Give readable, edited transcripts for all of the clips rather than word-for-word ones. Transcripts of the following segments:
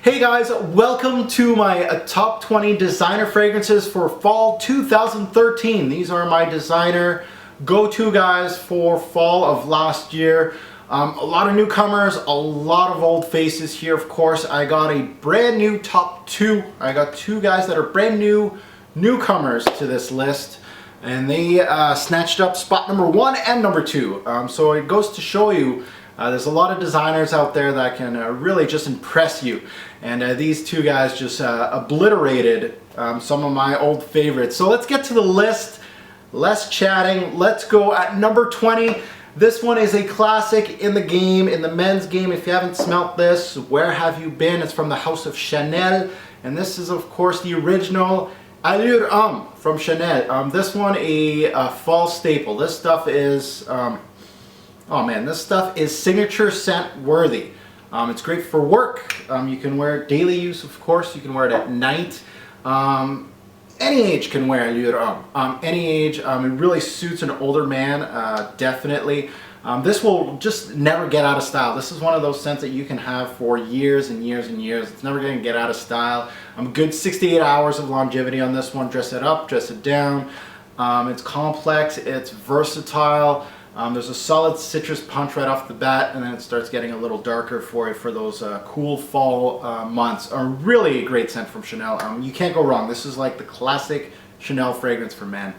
Hey guys, welcome to my top 20 designer fragrances for fall 2013. These are my designer go-to guys for fall of last year. A lot of newcomers, a lot of old faces here, of course. I got a brand new top two. I got two guys that are brand new newcomers to this list, and they snatched up spot number 1 and number 2. So it goes to show you there's a lot of designers out there that can really just impress you. And these two guys just obliterated some of my old favorites. So let's get to the list. Less chatting. Let's go at number 20. This one is a classic in the game, in the men's game. If you haven't smelt this, where have you been? It's from the house of Chanel. And this is, of course, the original Allure Homme from Chanel. This one, a fall staple. This stuff is... oh man, this stuff is signature scent worthy. It's great for work. You can wear it daily use, of course. You can wear it at night. Any age can wear Allure Homme. Any age. It really suits an older man, definitely. This will just never get out of style. This is one of those scents that you can have for years and years and years. It's never going to get out of style. Good 68 hours of longevity on this one. Dress it up, dress it down. It's complex, it's versatile. There's a solid citrus punch right off the bat, and then it starts getting a little darker for you for those cool fall months. A really great scent from Chanel. You can't go wrong. This is like the classic Chanel fragrance for men,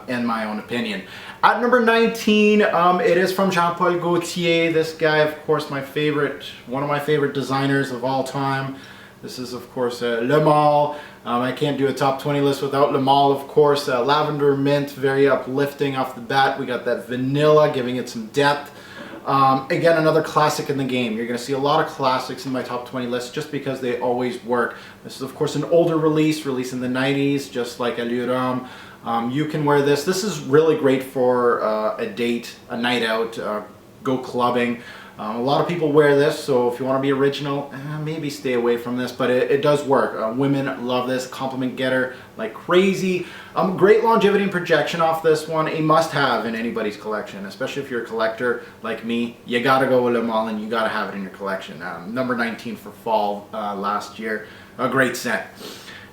in my own opinion. At number 19, it is from Jean-Paul Gaultier. This guy, of course, one of my favorite designers of all time. This is, of course, Le Malt. I can't do a top 20 list without Le Malt, of course. Lavender mint, very uplifting off the bat. We got that vanilla, giving it some depth. Again, another classic in the game. You're going to see a lot of classics in my top 20 list just because they always work. This is, of course, an older release in the 90s, just like Allure Homme. You can wear this. This is really great for a date, a night out, go clubbing. A lot of people wear this, so if you want to be original, maybe stay away from this, but it does work. Women love this, compliment getter like crazy. Great longevity and projection off this one, a must-have in anybody's collection, especially if you're a collector like me. You gotta go with Le Malt and you gotta have it in your collection. Number 19 for fall last year, a great scent.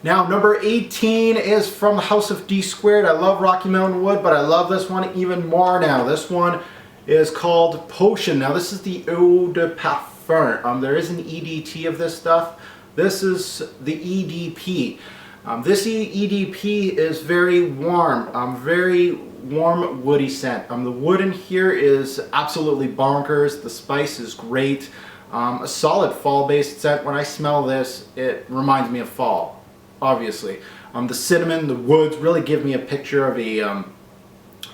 Now, number 18 is from the House of D Squared. I love Rocky Mountain Wood, but I love this one even more now. This one is called Potion. Now this is the Eau de Parfum. There is an EDT of this stuff. This is the EDP. This EDP is very warm woody scent. The wood in here is absolutely bonkers. The spice is great. A solid fall-based scent. When I smell this, it reminds me of fall, obviously. The cinnamon, the woods really give me a picture of a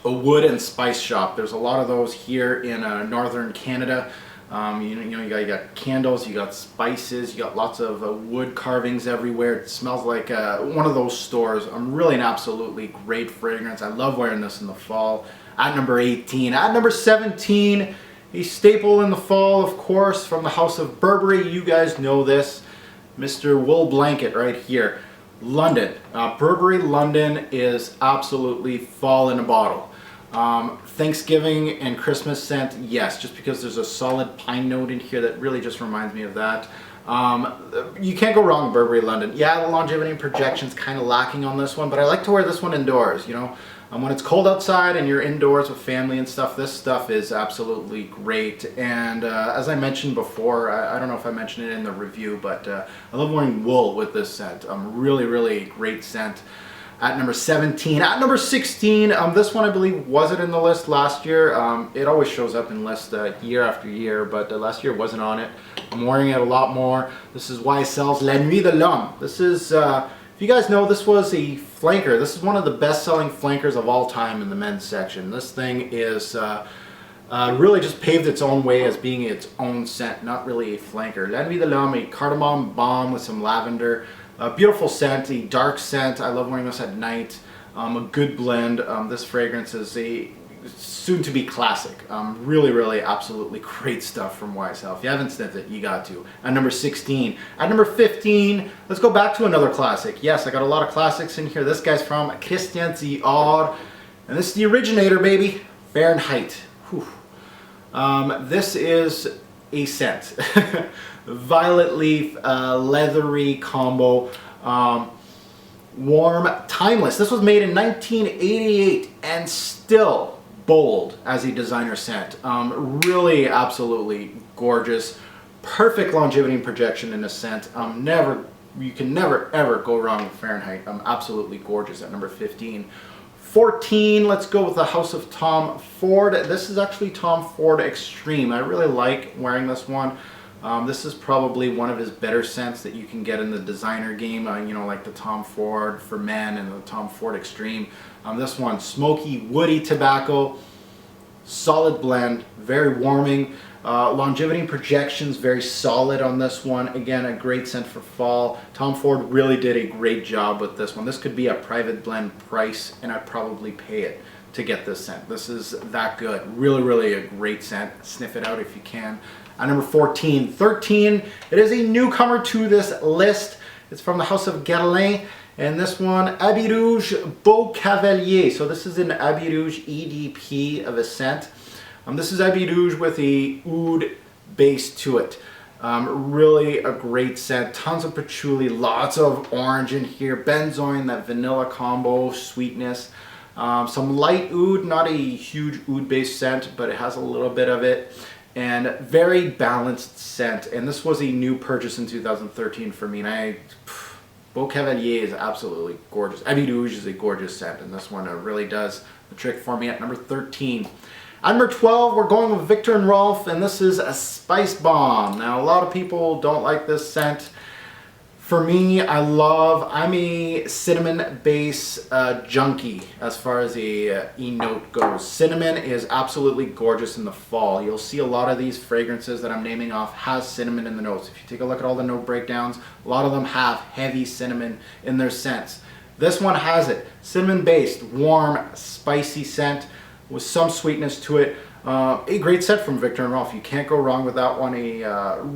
wood and spice shop. There's a lot of those here in northern Canada. You got candles, you got spices, you got lots of wood carvings everywhere. It smells like one of those stores. Really an absolutely great fragrance. I love wearing this in the fall. At number 18. At number 17, a staple in the fall, of course, from the house of Burberry. You guys know this. Mr. Wool Blanket right here. London. Burberry London is absolutely fall in a bottle. Thanksgiving and Christmas scent, yes, just because there's a solid pine note in here that really just reminds me of that. You can't go wrong with Burberry London. Yeah, the longevity and projection's kind of lacking on this one, but I like to wear this one indoors, you know. When it's cold outside and you're indoors with family and stuff, this stuff is absolutely great. And as I mentioned before, I don't know if I mentioned it in the review, but I love wearing wool with this scent. Really great scent. At number 17. At number 16, this one I believe wasn't in the list last year. It always shows up in lists year after year, but last year wasn't on it. I'm wearing it a lot more. This is YSL's La Nuit de L'homme. This is, if you guys know, this was a flanker. This is one of the best-selling flankers of all time in the men's section. This thing is really just paved its own way as being its own scent, not really a flanker. La Nuit de L'homme, a cardamom balm with some lavender. A beautiful scent, a dark scent. I love wearing this at night. A good blend. This fragrance is a soon-to-be classic. Really absolutely great stuff from YSL. If you haven't sniffed it, you got to. At number 16. At number 15, let's go back to another classic. Yes, I got a lot of classics in here. This guy's from Christian Dior. And this is the originator, baby. Fahrenheit. Whew. This is a scent. Violet leaf, leathery combo, warm, timeless. This was made in 1988 and still bold as a designer scent. Really absolutely gorgeous. Perfect longevity and projection in a scent. You can never ever go wrong with Fahrenheit. Absolutely gorgeous at number 15. 14, let's go with the House of Tom Ford. This is actually Tom Ford Extreme. I really like wearing this one. This is probably one of his better scents that you can get in the designer game, you know, like the Tom Ford for Men and the Tom Ford Extreme. This one, smoky, woody tobacco, solid blend, very warming. Longevity and projections, very solid on this one. Again, a great scent for fall. Tom Ford really did a great job with this one. This could be a private blend price, and I'd probably pay it to get this scent. This is that good. Really, really a great scent. Sniff it out if you can. At number 14. 13, it is a newcomer to this list. It's from the House of Guerlain, and this one, Habit Rouge Beau Cavalier. So this is an Habit Rouge EDP of a scent. This is Habit Rouge with a oud base to it. Really a great scent. Tons of patchouli, lots of orange in here. Benzoin, that vanilla combo, sweetness. Some light oud, not a huge oud based scent, but it has a little bit of it. And very balanced scent. And this was a new purchase in 2013 for me. And Beau Cavalier is absolutely gorgeous. Habit Rouge is a gorgeous scent, and this one really does the trick for me at number 13. At number 12, we're going with Viktor and Rolf, and this is a Spicebomb. Now, a lot of people don't like this scent. For me, I'm a cinnamon base junkie as far as a E-note goes. Cinnamon is absolutely gorgeous in the fall. You'll see a lot of these fragrances that I'm naming off has cinnamon in the notes. If you take a look at all the note breakdowns, a lot of them have heavy cinnamon in their scents. This one has it. Cinnamon based, warm, spicy scent with some sweetness to it. A great set from Viktor and Rolf. You can't go wrong with that one.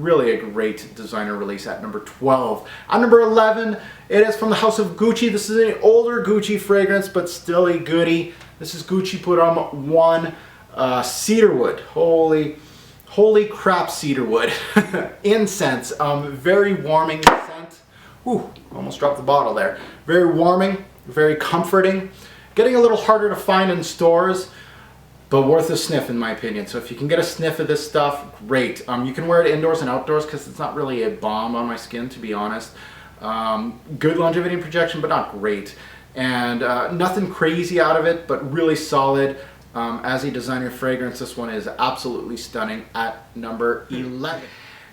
Really a great designer release at number 12. At number 11, it is from the House of Gucci. This is an older Gucci fragrance, but still a goodie. This is Gucci Pour Homme 1 Cedarwood. Holy crap, cedarwood. Incense. Very warming scent. Ooh, almost dropped the bottle there. Very warming, very comforting. Getting a little harder to find in stores, but worth a sniff in my opinion. So if you can get a sniff of this stuff, great. You can wear it indoors and outdoors because it's not really a bomb on my skin, to be honest. Good longevity and projection, but not great. And nothing crazy out of it, but really solid. As a designer fragrance, this one is absolutely stunning at number 11.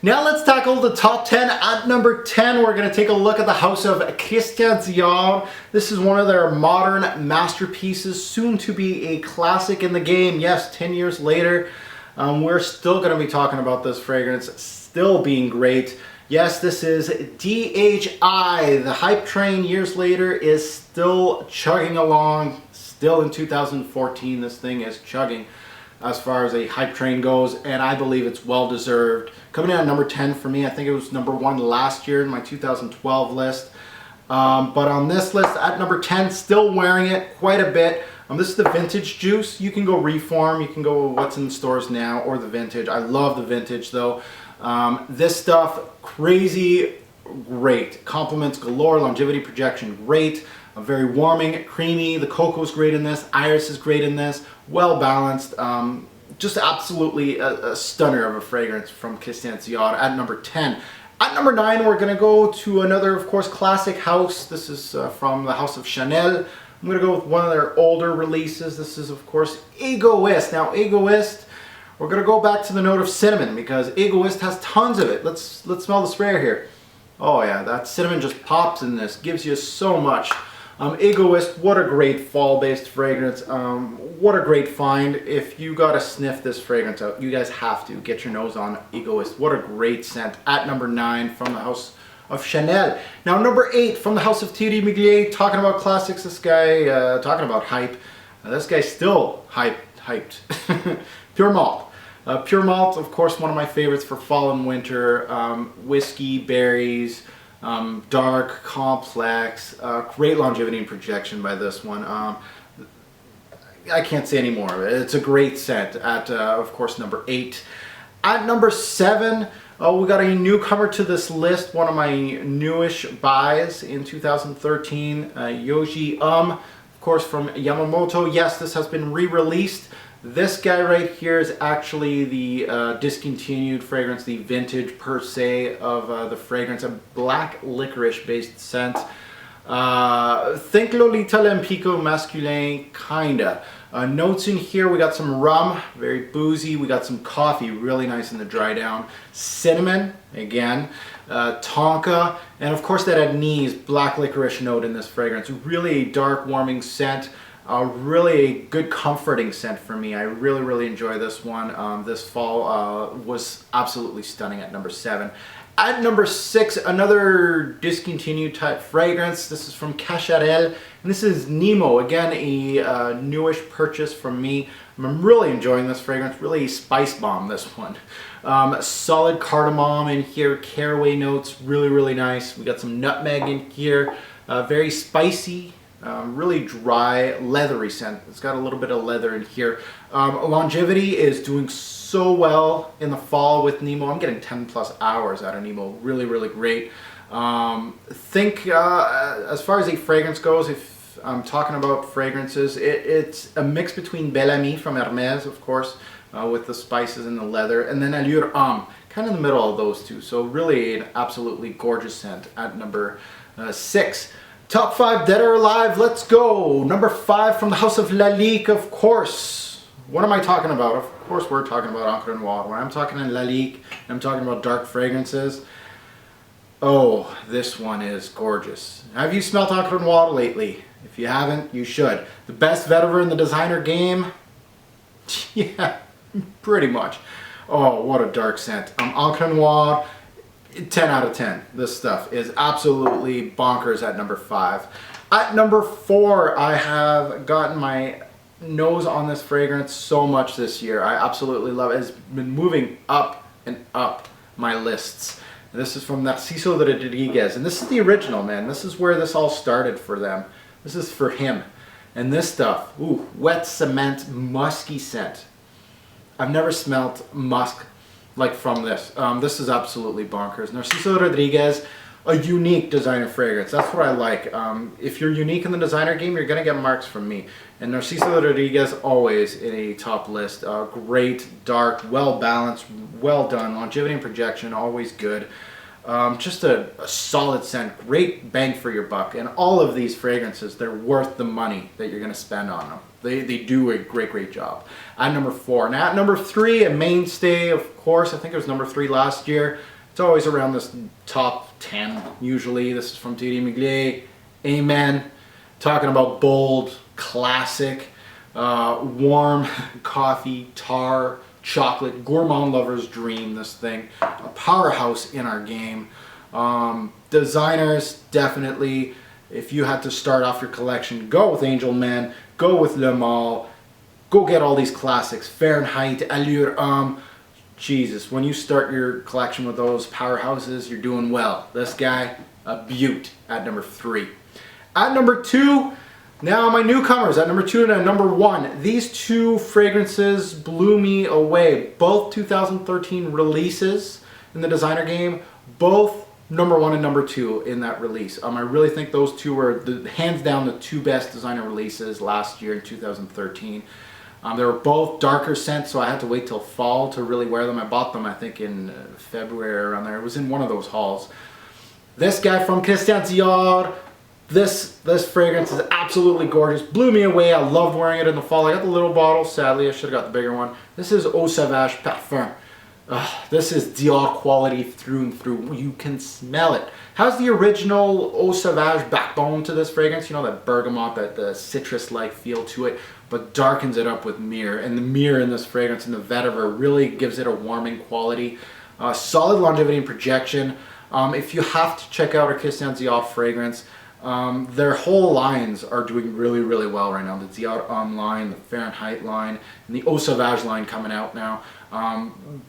Now let's tackle the top 10. At number 10, we're going to take a look at the House of Christian Dior. This is one of their modern masterpieces, soon to be a classic in the game. Yes, 10 years later, we're still going to be talking about this fragrance, still being great. Yes, this is DHI. The hype train years later is still chugging along. Still in 2014, this thing is chugging as far as a hype train goes, and I believe it's well deserved. Coming in at number 10 for me. I think it was number 1 last year in my 2012 list. But on this list at number 10, still wearing it quite a bit. This is the vintage juice. You can go reform, you can go what's in the stores now, or the vintage. I love the vintage though. This stuff, crazy great. Compliments galore, longevity projection great. Very warming, creamy. The cocoa is great in this. Iris is great in this. Well balanced. Just absolutely a stunner of a fragrance from Christian Dior at number 10. At number 9, we're going to go to another, of course, classic house. This is from the House of Chanel. I'm going to go with one of their older releases. This is, of course, Egoiste. Now, Egoiste, we're going to go back to the note of cinnamon because Egoiste has tons of it. Let's smell the sprayer here. Oh yeah, that cinnamon just pops in this. Gives you so much. Egoiste, what a great fall-based fragrance. What a great find. If you gotta sniff this fragrance out, you guys have to get your nose on Egoiste. What a great scent. At number 9 from the House of Chanel. Now number 8 from the House of Thierry Mugler. Talking about classics, this guy, talking about hype. This guy's still hyped. Pure Malt. Pure Malt, of course, one of my favorites for fall and winter. Whiskey, berries, dark, complex, great longevity and projection by this one. I can't say any more. It's a great scent at, of course, number 8. At number 7, we got a newcomer to this list, one of my newish buys in 2013, Yohji Homme, of course from Yamamoto. Yes, this has been re-released. This guy right here is actually the discontinued fragrance, the vintage per se of the fragrance, a black licorice based scent. Think Lolita Lempico masculin, kinda. Notes in here, we got some rum, very boozy. We got some coffee, really nice in the dry down. Cinnamon, again. Tonka, and of course that anise, black licorice note in this fragrance. Really a dark, warming scent. Really a good comforting scent for me. I really enjoy this one. This fall was absolutely stunning at number 7. At number 6, another discontinued type fragrance. This is from Cavalier, and this is Nemo. Again, a newish purchase from me. I'm really enjoying this fragrance. Really Spicebomb, this one. Solid cardamom in here, caraway notes, really nice. We got some nutmeg in here. Very spicy. Really dry, leathery scent. It's got a little bit of leather in here. Longevity is doing so well in the fall with Nemo. I'm getting 10 plus hours out of Nemo. Really great. As far as a fragrance goes, if I'm talking about fragrances, it's a mix between Bel Ami from Hermes, of course, with the spices and the leather, and then Allure Homme, kind of in the middle of those two. So really an absolutely gorgeous scent at number 6. Top 5 dead or alive, let's go. Number 5 from the house of Lalique, of course. What am I talking about? Of course we're talking about Encre Noire. When I'm talking in Lalique, I'm talking about dark fragrances. Oh, this one is gorgeous. Have you smelled Encre Noire lately? If you haven't, you should. The best vetiver in the designer game? Yeah, pretty much. Oh, what a dark scent. Encre Noire. 10 out of 10. This stuff is absolutely bonkers at number 5. At number 4, I have gotten my nose on this fragrance so much this year. I absolutely love it. It's been moving up and up my lists. This is from Narciso Rodriguez, and this is the original, man. This is where this all started for them. This is for him. And this stuff, ooh, wet cement, musky scent. I've never smelled musk like from this. This is absolutely bonkers. Narciso Rodriguez, a unique designer fragrance. That's what I like. If you're unique in the designer game, you're gonna get marks from me. And Narciso Rodriguez, always in a top list. Great, dark, well balanced, well done. Longevity and projection, always good. Just a solid scent, great bang for your buck. And all of these fragrances, they're worth the money that you're gonna spend on them. They do a great job. At number 4. Now at number 3, a mainstay, of course. I think it was number 3 last year. It's always around this top 10, usually. This is from Thierry Mugler. Amen. Talking about bold, classic, warm coffee, tar, chocolate, gourmand lover's dream, this thing. A powerhouse in our game. Designers, definitely. If you had to start off your collection, go with Angel Man, go with Le Malt, go get all these classics. Fahrenheit, Allure, Jesus, when you start your collection with those powerhouses, you're doing well. This guy, a beaut at number 3. At number 2, now my newcomers at number 2 and at number 1. These two fragrances blew me away. Both 2013 releases in the designer game, both number 1 and number 2 in that release. I really think those two were hands down the 2 best designer releases last year in 2013. They were both darker scents, so I had to wait till fall to really wear them. I bought them, I think, in February around there. It was in one of those hauls. This guy from Christian Dior, this fragrance is absolutely gorgeous. Blew me away. I loved wearing it in the fall. I got the little bottle. Sadly, I should have got the bigger one. This is Eau Sauvage Parfum. This is Dior quality through and through. You can smell it. How's the original Eau Sauvage backbone to this fragrance? You know, that bergamot, that citrus-like feel to it, but darkens it up with myrrh. And the myrrh in this fragrance and the vetiver really gives it a warming quality. Solid longevity and projection. If you have to check out a Christian Dior fragrance, their whole lines are doing really well right now. The Dior Homme line, the Fahrenheit line, and the Eau Sauvage line coming out now.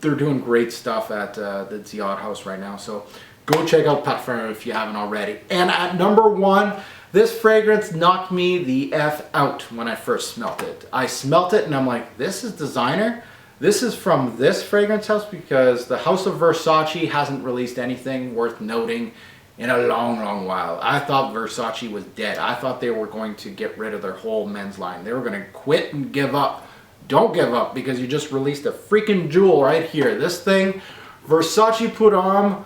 They're doing great stuff at the Dior house right now. So go check out Parfum if you haven't already. And at number 1, this fragrance knocked me the F out when I first smelt it. I smelt it and I'm like, this is designer? This is from this fragrance house because the House of Versace hasn't released anything worth noting in a long while. I thought Versace was dead. I thought they were going to get rid of their whole men's line. They were going to quit and give up. Don't give up, because you just released a freaking jewel right here. This thing, Versace Pour Homme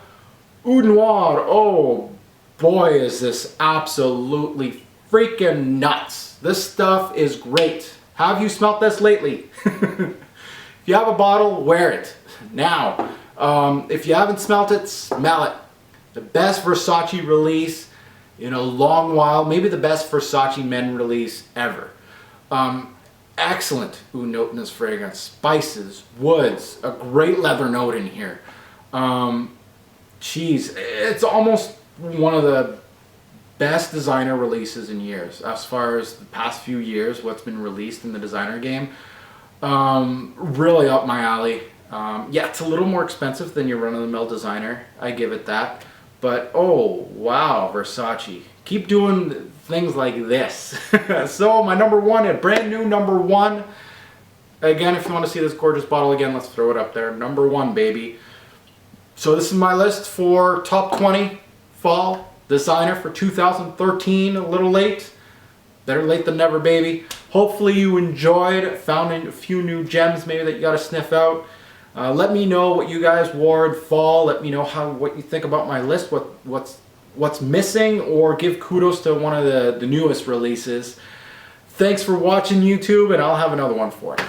Eau Noire. Oh boy, is this absolutely freaking nuts. This stuff is great. Have you smelt this lately? If you have a bottle, wear it now. If you haven't smelt it, smell it. The best Versace release in a long while. Maybe the best Versace men release ever. Excellent oud note in this fragrance. Spices, woods, a great leather note in here. Cheese. It's almost one of the best designer releases in years. As far as the past few years, what's been released in the designer game. Really up my alley. Yeah, it's a little more expensive than your run-of-the-mill designer. I give it that. But oh wow, Versace. Keep doing things like this. So my number one, a brand new number one. Again, if you want to see this gorgeous bottle again, let's throw it up there. Number one, baby. So this is my list for top 20 fall designer for 2013. A little late. Better late than never, baby. Hopefully you enjoyed, found a few new gems maybe that you got to sniff out. Let me know what you guys wore in fall. Let me know what you think about my list, what's missing, or give kudos to one of the newest releases. Thanks for watching, YouTube, and I'll have another one for you.